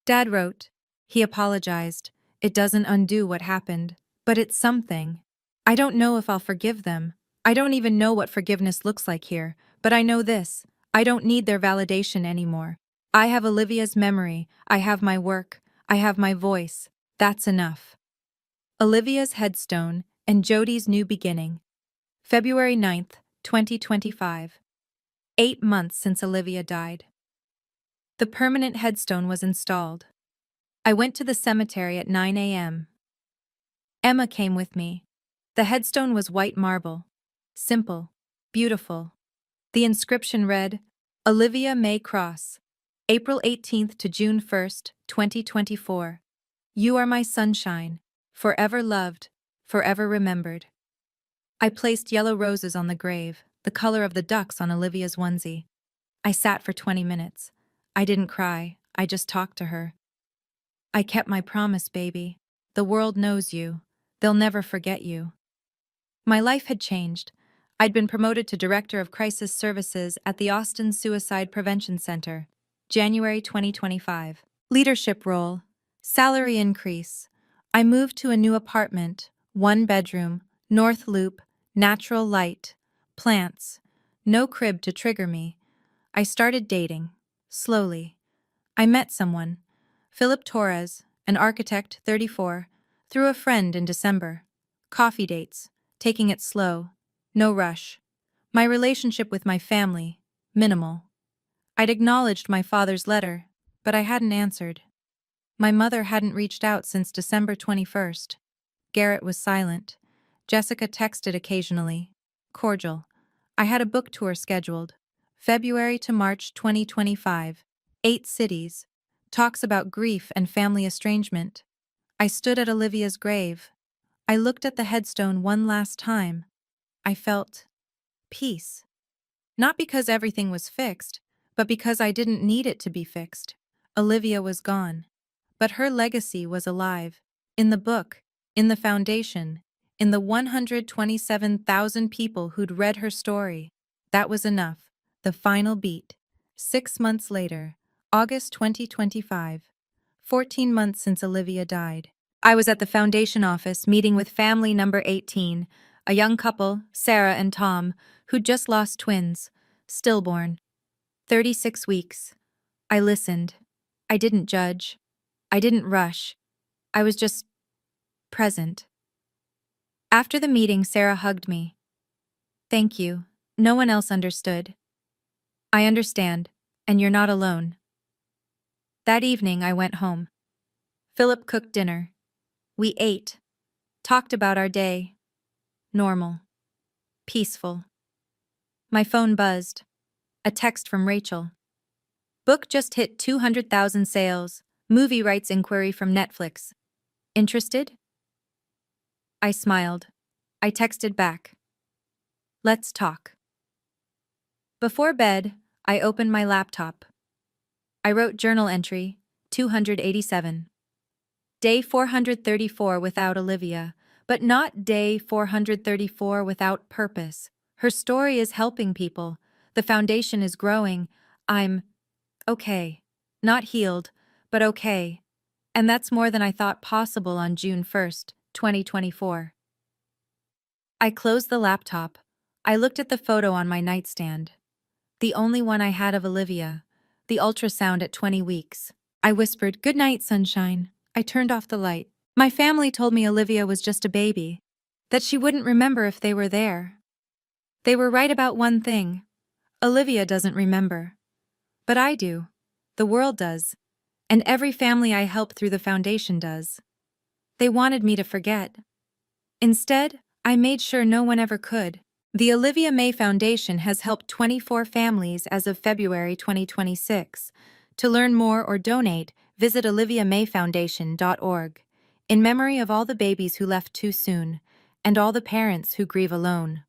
Dad wrote. He apologized. It doesn't undo what happened, but it's something. I don't know if I'll forgive them. I don't even know what forgiveness looks like here, but I know this. I don't need their validation anymore. I have Olivia's memory. I have my work. I have my voice. That's enough. Olivia's headstone and Jody's new beginning. February 9th, 2025. 8 months since Olivia died. The permanent headstone was installed. I went to the cemetery at 9 a.m. Emma came with me. The headstone was white marble. Simple. Beautiful. The inscription read, "Olivia May Cross, April 18th to June 1st, 2024. You are my sunshine, forever loved, forever remembered." I placed yellow roses on the grave, the color of the ducks on Olivia's onesie. I sat for 20 minutes. I didn't cry, I just talked to her. "I kept my promise, baby. The world knows you. They'll never forget you." My life had changed. I'd been promoted to Director of Crisis Services at the Austin Suicide Prevention Center, January 2025. Leadership role. Salary increase. I moved to a new apartment, 1 bedroom, North Loop, natural light, plants, no crib to trigger me. I started dating. Slowly. I met someone. Philip Torres, an architect, 34, through a friend in December. Coffee dates, taking it slow, no rush. My relationship with my family, minimal. I'd acknowledged my father's letter, but I hadn't answered. My mother hadn't reached out since December 21st. Garrett was silent. Jessica texted occasionally. Cordial. I had a book tour scheduled. February to March 2025. 8 cities. Talks about grief and family estrangement. I stood at Olivia's grave. I looked at the headstone one last time. I felt peace. Not because everything was fixed, but because I didn't need it to be fixed. Olivia was gone. But her legacy was alive. In the book, in the foundation, in the 127,000 people who'd read her story. That was enough. The final beat. 6 months later, August 2025. 14 months since Olivia died. I was at the foundation office meeting with family number 18, a young couple, Sarah and Tom, who'd just lost twins, stillborn. 36 weeks. I listened. I didn't judge. I didn't rush. I was just present. After the meeting, Sarah hugged me. Thank you. No one else understood. I understand, and you're not alone. That evening, I went home. Philip cooked dinner. We ate, talked about our day. Normal. Peaceful. My phone buzzed. A text from Rachel. Book just hit 200,000 sales. Movie rights inquiry from Netflix. Interested? I smiled. I texted back. Let's talk. Before bed, I opened my laptop. I wrote journal entry, 287. Day 434 without Olivia, but not day 434 without purpose. Her story is helping people. The foundation is growing. I'm okay. Not healed, but okay. And that's more than I thought possible on June 1st, 2024. I closed the laptop. I looked at the photo on my nightstand. The only one I had of Olivia. The ultrasound at 20 weeks. I whispered, "Good night, sunshine." I turned off the light. My family told me Olivia was just a baby. That she wouldn't remember if they were there. They were right about one thing. Olivia doesn't remember. But I do. The world does. And every family I help through the foundation does. They wanted me to forget. Instead, I made sure no one ever could. The Olivia May Foundation has helped 24 families as of February 2026. To learn more or donate, visit oliviamayfoundation.org. In memory of all the babies who left too soon, and all the parents who grieve alone.